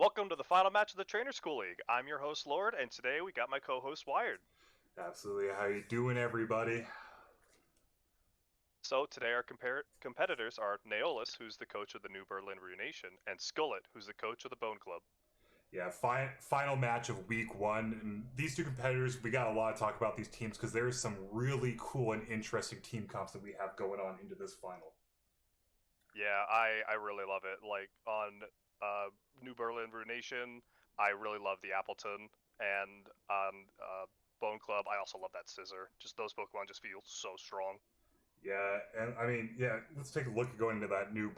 Welcome to the final match of the Trainer School League. I'm your host, Lord, and today we got my co-host, Wired. Absolutely. How you doing, everybody? So today our competitors are Neolis, who's the coach of the New Berlin Ruination, and Skullet, who's the coach of the Bone Club. Yeah, final match of week one. And these two competitors, we got a lot to talk about these teams because there's some really cool and interesting team comps that we have going on into this final. Yeah, I really love it. Like on New Berlin Ruination, I really love the Appleton, and on Bone Club, I also love that Scissor. Just those Pokemon just feel so strong. Yeah, and I mean, yeah, let's take a look at going into that New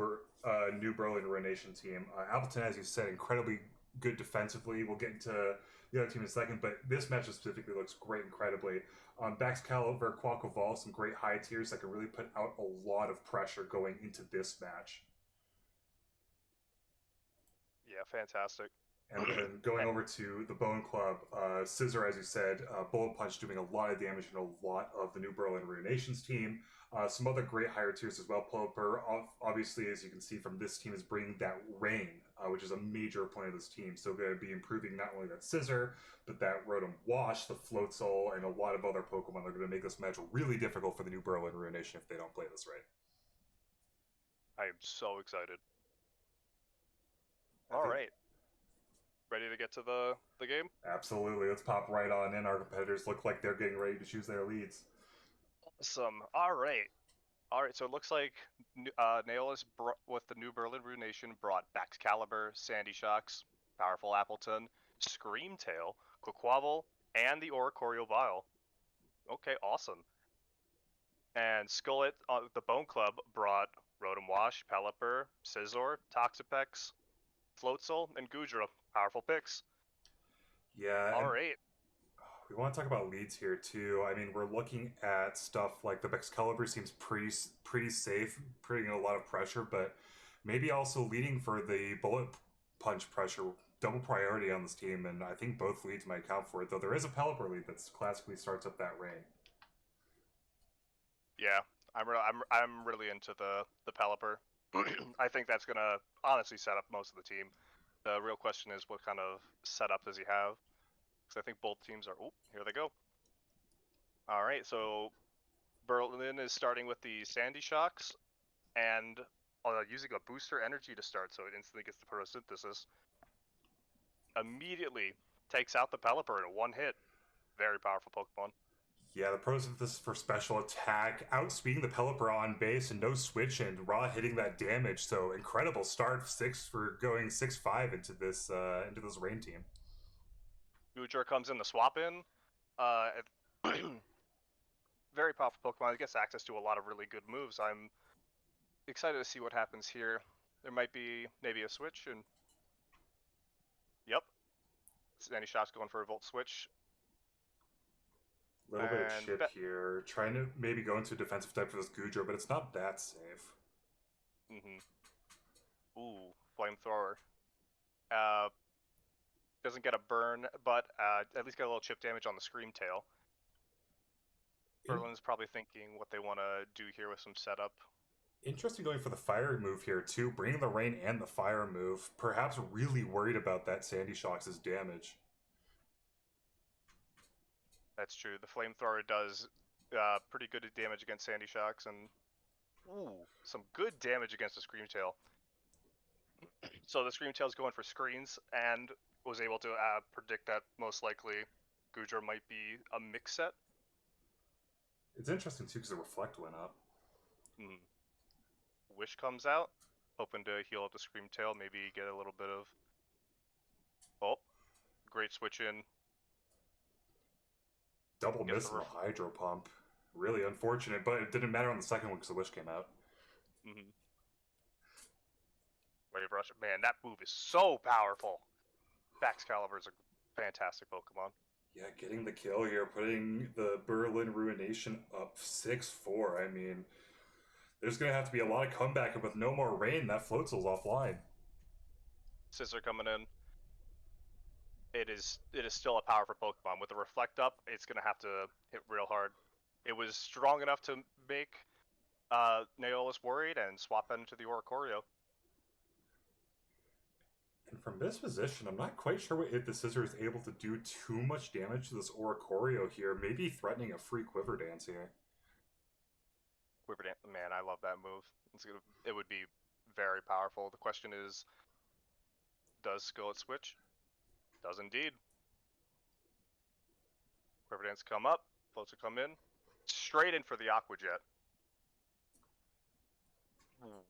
Berlin Ruination team. Appleton, as you said, incredibly good defensively. We'll get into the other team in a second, but this match specifically looks great, incredibly. Baxcalibur, Quaquaval, some great high tiers that can really put out a lot of pressure going into this match. Yeah, fantastic. And then going over to the Bone Club, Scissor, as you said, Bullet Punch doing a lot of damage in a lot of the New Berlin Ruinations team. Some other great higher tiers as well. Pelipper, obviously, as you can see from this team, is bringing that Rain, which is a major point of this team. So going to be improving not only that Scissor, but that Rotom Wash, the Floatzel, and a lot of other Pokemon. They're going to make this match really difficult for the New Berlin Ruination if they don't play this right. I am so excited. I All think right, ready to get to the game? absolutely. Let's pop right on in. Our competitors look like they're getting ready to choose their leads. Awesome. All right. So it looks like Naolis with the New Berlin Ruination brought Baxcalibur, Sandy Shocks, Powerful Appleton, Screamtail, Quaquaval, and the Oricorio Vile. Okay, awesome. And Skullet, the Bone Club, brought Rotom Wash, Pelipper, Scizor, Toxapex, Floatzel, and Goodra. Powerful picks. Yeah, All and right. we want to talk about leads here too. I mean, we're looking at stuff like the Excalibur seems pretty safe, putting a lot of pressure, but maybe also leading for the bullet punch pressure, double priority on this team, and I think both leads might count for it. Though there is a Pelipper lead that classically starts up that rain. Yeah, I'm really into the Pelipper. I think that's gonna honestly set up most of the team. The real question is what kind of setup does he have? Because I think both teams are. Oh, here they go. All right, so Berlin is starting with the Sandy Shocks and using a booster energy to start, so it instantly gets the photosynthesis. Immediately takes out the Pelipper in a one hit. Very powerful Pokemon. Yeah, the pros of this for special attack, outspeeding the Pelipper on base and no switch and raw hitting that damage. So incredible start six for going 6-5 into this rain team. Goodra comes in the swap in. Uh, very powerful Pokemon. It gets access to a lot of really good moves. I'm excited to see what happens here. There might be maybe a switch, and yep, Sandy Shot's going for a Volt Switch, A little bit of and chip here, trying to maybe go into a defensive type for this Goodra, but it's not that safe. mm-hmm. Ooh, Flamethrower. Uh, doesn't get a burn, but at least get a little chip damage on the Screamtail. In- Berlin's probably thinking what they want to do here with some setup. Interesting going for the fire move here too, bringing the rain and the fire move. Perhaps really worried about that Sandy Shocks' damage. That's true. The Flamethrower does pretty good damage against Sandy Shocks, and ooh, some good damage against the Screamtail. So the Screamtail's going for screens and was able to predict that most likely Goodra might be a mix set. It's interesting too because the reflect went up. Hmm. Wish comes out, hoping to heal up the Screamtail, maybe get a little bit of. Oh, great switch in. Double Gets miss the on the Hydro Pump. Really unfortunate, but it didn't matter on the second one because the wish came out. mm-hmm. Wave Rush. Man, that move is so powerful. Baxcalibur is a fantastic Pokemon. Yeah, getting the kill here, putting the Berlin Ruination up 6-4. I mean, there's going to have to be a lot of comeback, and with no more rain, that Floatzel's offline. Scissor coming in. It is still a powerful Pokemon. With the Reflect up, it's gonna have to hit real hard. It was strong enough to make Neolis worried and swap into the Oricorio. And from this position, I'm not quite sure if the scissor is able to do too much damage to this Oricorio here, maybe threatening a free Quiver Dance here. Quiver Dance, man, I love that move. It would be very powerful. The question is, does Skillet switch? Does indeed. Quiver Dance come up, floats will come in, straight in for the Aqua Jet.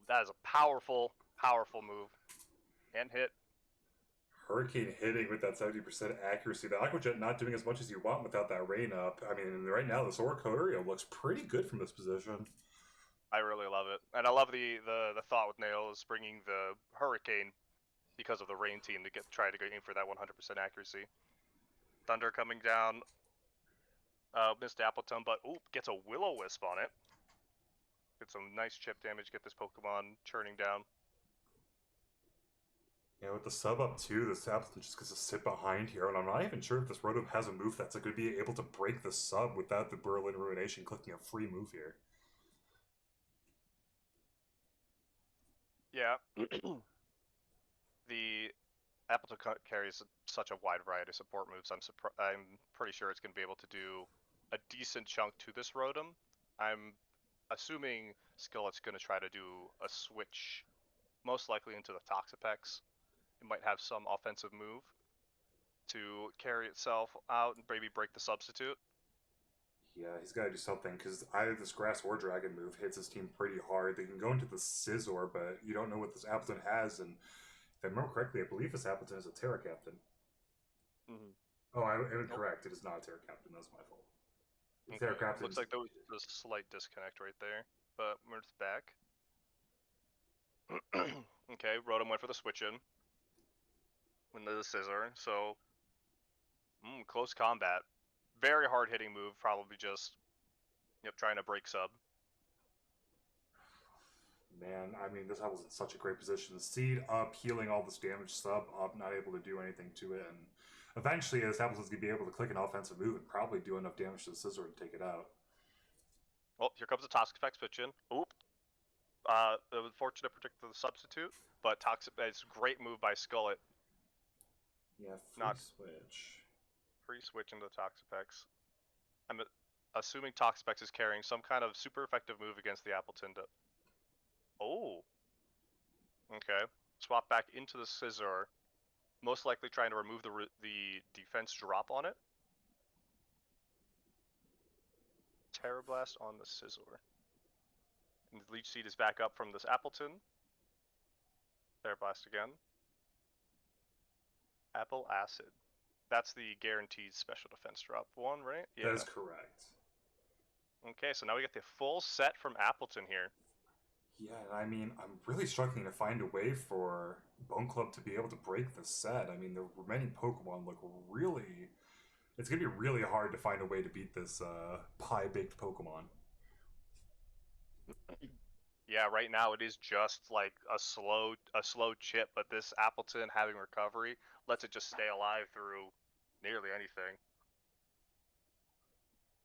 That is a powerful, powerful move. And hit. Hurricane hitting with that 70% accuracy. The Aqua Jet not doing as much as you want without that rain up. I mean, right now, this Oricorio looks pretty good from this position. I really love it. And I love the thought with Nails bringing the Hurricane because of the rain team to try to aim for that 100% accuracy. Thunder coming down. Missed Appleton, but gets a Will-O-Wisp on it. Get some nice chip damage, get this Pokemon churning down. Yeah, with the sub up too, this Appleton just gets to sit behind here, and I'm not even sure if this Rotom has a move that's going to be able to break the sub without the Berlin Ruination clicking a free move here. Yeah. The Appleton carries such a wide variety of support moves. I'm pretty sure it's going to be able to do a decent chunk to this Rotom. I'm assuming Skillet's going to try to do a switch, most likely into the Toxapex. It might have some offensive move to carry itself out and maybe break the substitute. Yeah, he's got to do something because either this Grass or Dragon move hits his team pretty hard. They can go into the Scizor, but you don't know what this Appleton has. And if I remember correctly, I believe this Appleton is a Terra Captain. Mm-hmm. Oh, I'm correct. It is not a Terra Captain. That's my fault. Okay. Terra Captain. Looks like there was a slight disconnect right there, but we're back. Okay, Rotom went for the switch in. Into the Scissor, so close combat. Very hard hitting move, probably just trying to break sub. Man, I mean, this Apple's in such a great position. Seed up, healing all this damage, sub up, not able to do anything to it, and eventually this Appleton's going to be able to click an offensive move and probably do enough damage to the Scissor to take it out. Oh, here comes the Toxapex switch in. Oop. It was fortunate to predict the substitute, but it's a great move by Skullet. Yeah, free switch. Free switch into the Toxapex. I'm assuming Toxapex is carrying some kind of super effective move against the Appleton. Oh. Okay. Swap back into the Scizor. Most likely trying to remove the defense drop on it. Terra Blast on the Scizor. And the Leech Seed is back up from this Appleton. Terra Blast again. Apple Acid. That's the guaranteed special defense drop one, right? Yeah. That is correct. Okay, so now we get the full set from Appleton here. Yeah, I mean, I'm really struggling to find a way for Bone Club to be able to break the set. I mean, the remaining Pokemon look really... It's going to be really hard to find a way to beat this pie-baked Pokemon. Yeah, right now it is just like a slow chip, but this Appleton having recovery lets it just stay alive through nearly anything.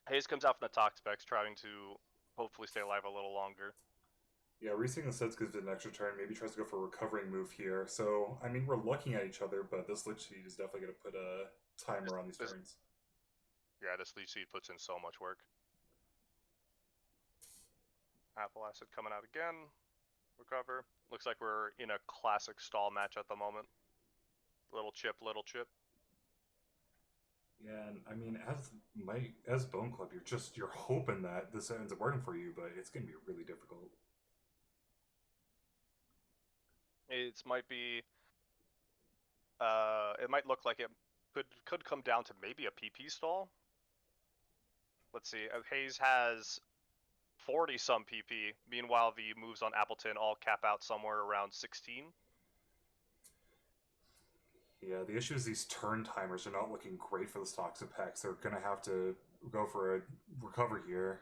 Haze comes out from the Toxapex, trying to hopefully stay alive a little longer. Yeah, resetting the sets gives it an extra turn. Maybe tries to go for a recovering move here. So, I mean, we're looking at each other, but this Lich Seed is definitely going to put a timer on these turns. Yeah, this Leech Seed puts in so much work. Apple Acid coming out again. Recover. Looks like we're in a classic stall match at the moment. Little chip, little chip. Yeah, and I mean, as Bone Club, you're hoping that this ends up working for you, but it's going to be really difficult. It might be. It might look like it could come down to maybe a PP stall. Let's see. Hayes has 40 some PP. Meanwhile, the moves on Appleton all cap out somewhere around 16. Yeah, the issue is these turn timers are not looking great for the Toxapex. They're going to have to go for a recover here.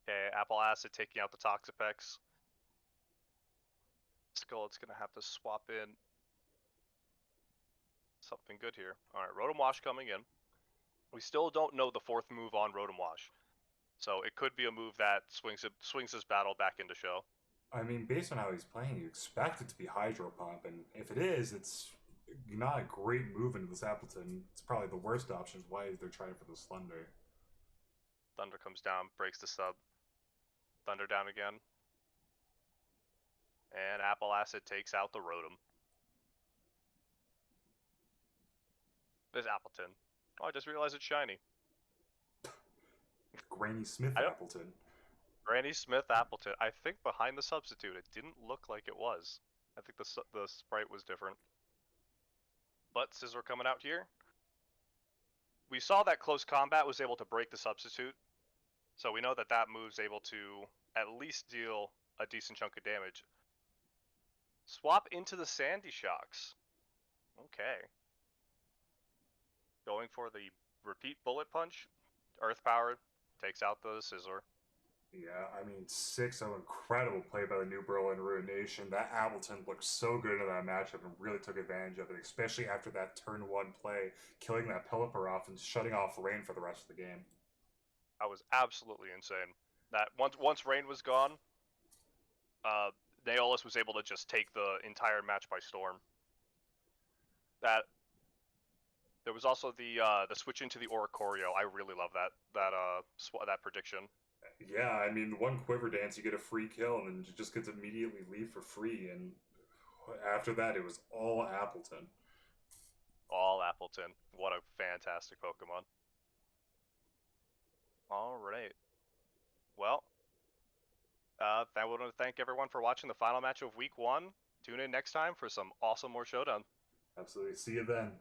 Okay, Apple Acid taking out the Toxapex. Skullet's going to have to swap in something good here. Alright, Rotom Wash coming in. We still don't know the fourth move on Rotom Wash. So it could be a move that swings this battle back into show. I mean, based on how he's playing, you expect it to be Hydro Pump, and if it is, it's not a great move into this Appleton. It's probably the worst option. Why is they're trying for the Slender? Thunder comes down, breaks the sub. Thunder down again. And Apple Acid takes out the Rotom. There's Appleton. Oh, I just realized it's shiny. Granny Smith I don't. Appleton. Granny Smith Appleton. I think behind the substitute, it didn't look like it was. I think the sprite was different. But Scizor coming out here. We saw that close combat was able to break the substitute, so we know that that move's able to at least deal a decent chunk of damage. Swap into the Sandy Shocks. Okay. Going for the repeat bullet punch. Earth powered. Takes out the Scizor. Yeah, I mean, 6-0, incredible play by the New Berlin Ruination. That Appleton looked so good in that matchup and really took advantage of it, especially after that turn 1 play, killing that Pelipper off and shutting off Rain for the rest of the game. That was absolutely insane. That once Rain was gone, Naolis was able to just take the entire match by storm. That there was also the switch into the Oricorio. I really love that prediction. Yeah, I mean, the one Quiver Dance, you get a free kill, and then you just get to immediately leave for free, and after that, it was all Appleton. All Appleton. What a fantastic Pokemon. All right. Well, I want to thank everyone for watching the final match of Week 1. Tune in next time for some awesome more Showdown. Absolutely. See you then.